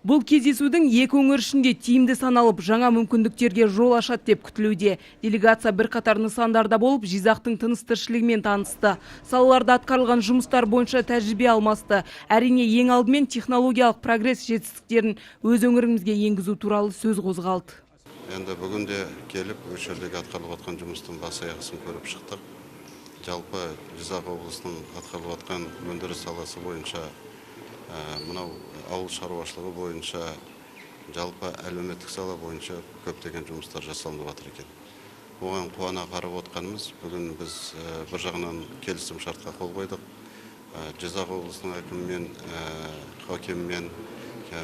Бұл кездесудің екі өңір ішінде тиімді саналып, жаңа мүмкіндіктерге жол ашады деп күтілуде. Делегация бірқатар нысандарда болып, Жизақтың тыныс-тіршілігімен танысты. Салаларда атқарылған жұмыстар бойынша тәжірибе алмасты. Әрине, ең алдымен технологиялық прогресс жетістіктерін өз өңірімізге енгізу туралы сөз қозғалды. Енді бүгінде келіп, өз жердегі атқарылып жатқан жұмыстың бас-аяғын көріп шықтық. Жалпы Жизақ облысының атқарылып жатқан өндіріс саласы бойынша, мынау ауыл шаруашылығы бойынша, жалпы әлеуметтік сала бойынша көптеген жұмыстар жасалынып жатыр екен. Оған қуана қарап отқанымыз, бүгін біз бір жағынан келісім шартқа қол қойдық. Жизақ облысының әкімімен, хакимімен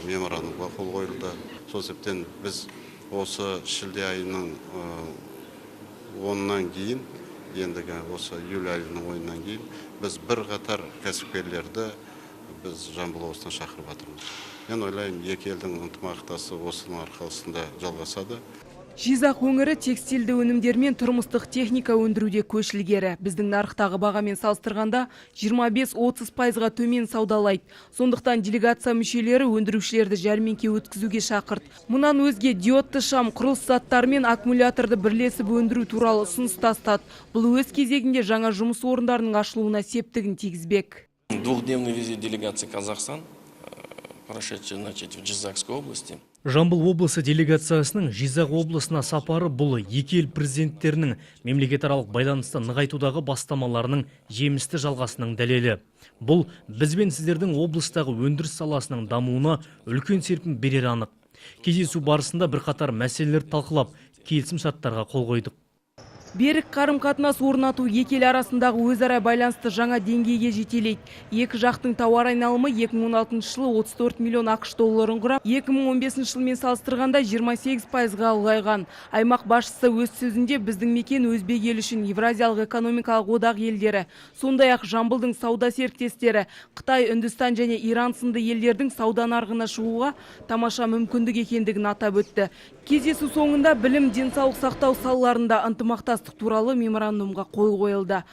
меморандумға қол қойылды. Сол себептен біз осы шілде айының 10-нан кейін, ендігі осы июль айының 10-нан кейін, біз бірқатар кәсіпкерлерді біз Жамбыл облысына шақырып жатырмыз. Мен ойлаймын, екі елдің ынтымақтасы осының арқасында жалғасады. Жизақ өңірі текстильді өнімдер мен тұрмыстық техника өндіруде көш ілгері. Біздің нарықтағы бағамен салыстырғанда 25-30%-ға төмен саудалайды. Сондықтан делегация мүшелері өндірушілерді жәрмеңке өткізуге шақырды. Мұнан өзге диодты шам, құрылыс заттары мен аккумуляторды бірлесіп өндіру туралы ұсыныс тастады. Бұл өз кезегінде жаңа жұмыс орындарының ашылуына септігін тигізбек. Двухдневный визит делегации Казахстан, прошедший, в Жизакской области. Жамбыл облысы делегациясының Жизақ облысына сапары бұл екі ел президенттерінің мемлекетаралық байланысты нығайтудағы бастамаларының жемісті жалғасының дәлелі. Бұл біз бен сіздердің облыстағы өндіріс саласының дамуына үлкен серпін берер анық. Кездесу барысында бірқатар мәселелер талқылап, келісім шарттарға қол қойдық. Берік қарым-қатынас орнату екі ел арасындағы өзара байланысты жаңа деңгейге жетелейді. Екі жақтың тауар айналымы 2016 жылы 34 миллион ақш долларын құрап, 2015 жылмен салыстырғанда 28%-ға ұлғайған. Аймақ басшысы өз сөзінде біздің мекен өзбек елі үшін Евразиялық экономикалық одақ елдері, сондай-ақ Жамбылдың сауда серіктестері, Қытай, Үндістан және Иран сынды елдердің сауда нарығына шығуға тамаша мүмкіндік екендігін атап өтті. Кездесу соңында білім, денсаулық сақтау салаларында ынтымақтастық туралы меморандумға қол қойылды.